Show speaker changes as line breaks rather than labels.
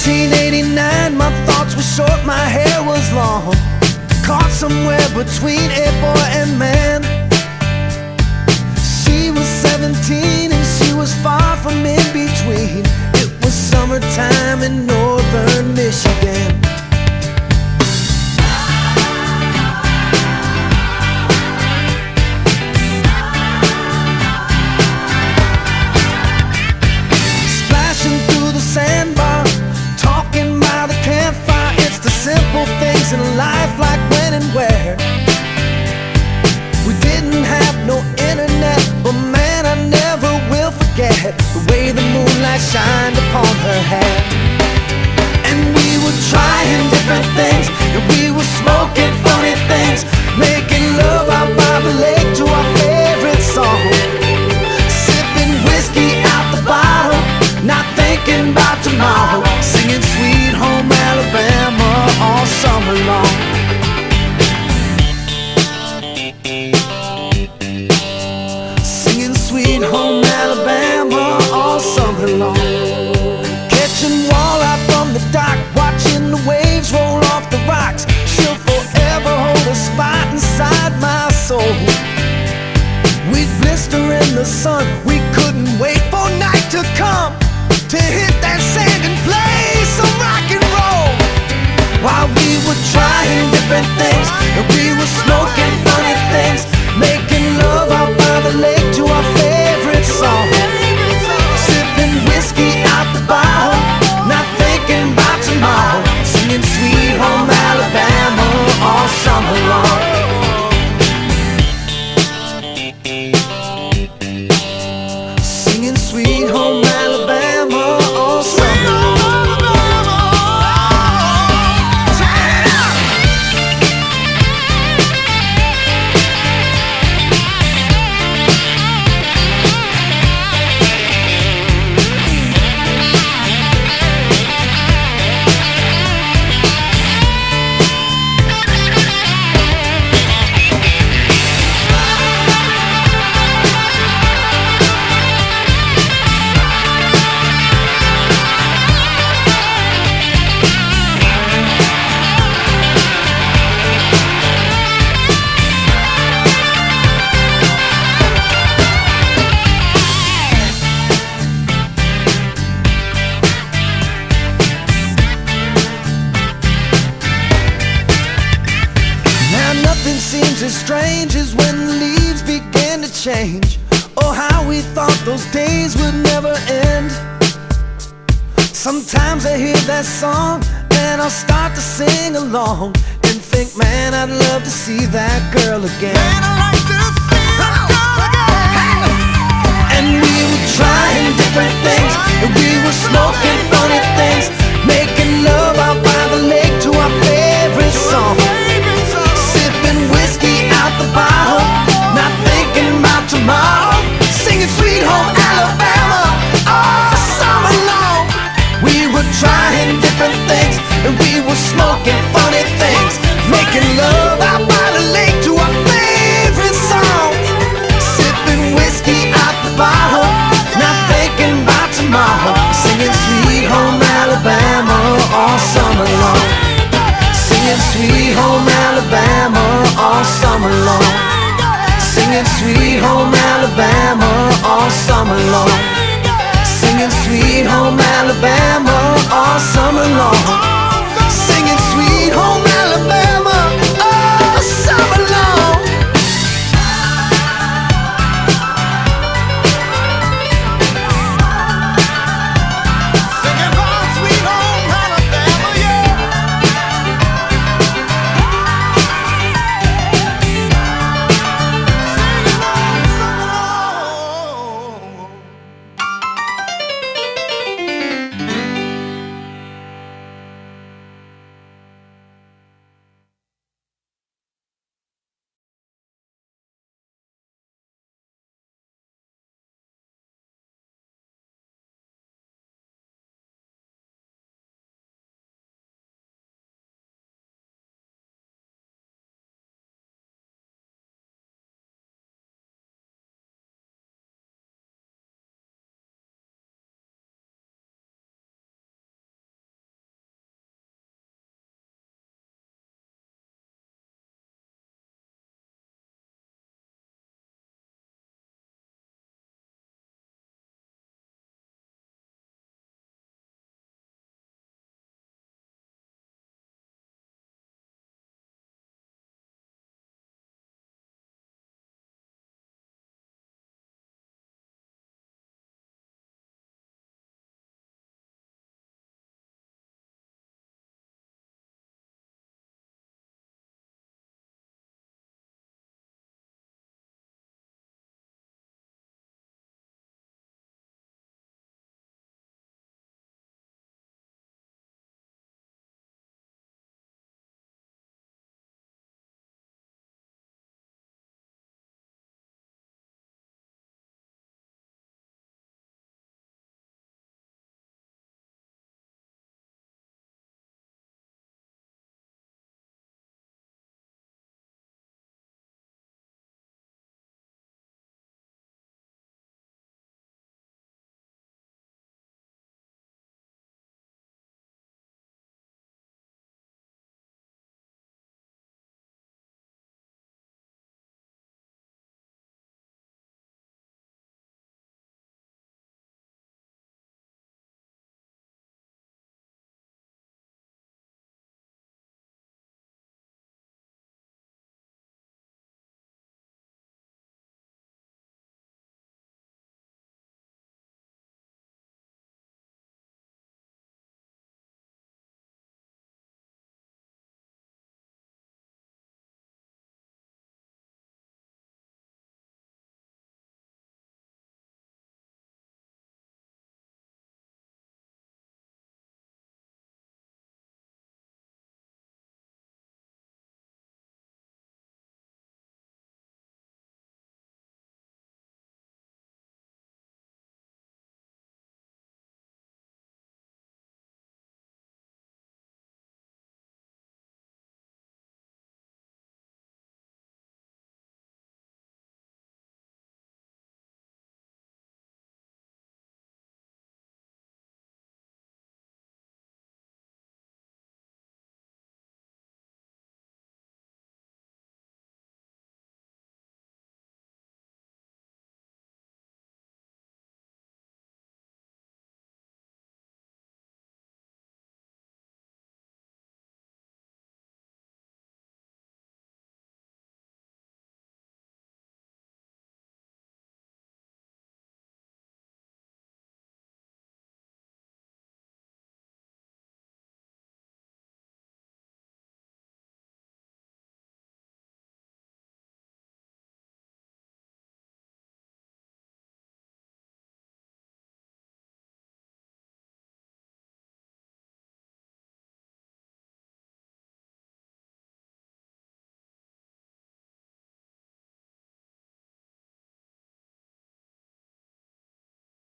1989, my thoughts were short, my hair was long, caught somewhere between a boy and man. She was 17 and she was far from in between. It was summertime in northern Michigan. Splashing through the sandbar, talking by the campfire. It's the simple things in life, like when and where. We didn't have no internet, but man, I never will forget the way the moonlight shined upon her hair. And we were trying different things, and we were smoking funny things, making love out by the lake to our favorite song, sipping whiskey out the bottle, not thinking about tomorrow, singing Sweet Home Alabama all summer long. Singing Sweet Home Alabama all summer long. Catching walleye from the dock, watching the waves roll off the rocks. She'll forever hold a spot inside my soul. We'd blister in the sun, we couldn't wait for night to come to hit that sand and play some rock and roll. While we were trying different things, and we were smoking funny things, making love out by the lake to our favorite song, sipping whiskey out the bottle, not thinking about tomorrow, singing Sweet Home Alabama all summer long. Singing Sweet Home Alabama all summer long. Nothing seems as strange as when the leaves begin to change. Oh, how we thought those days would never end. Sometimes I hear that song and I'll start to sing along and think, man, I'd love to see that girl again. Man, I'd like to see that girl again. And we were trying different things, and we were smoking funny things, making love out by the lake to our favorite song, whiskey out the bottle, not thinking about tomorrow, singing Sweet Home Alabama all summer long. We were trying different things, and we were smoking funny things, making love out by the lake to our favorite song, sipping whiskey out the bottle, not thinking about tomorrow, singing Sweet Home Alabama all summer long. Singing Sweet Home Alabama all summer long. Singing Sweet Home Alabama all summer long. Singing Sweet Home Alabama all summer long. Singing Sweet Home Alabama.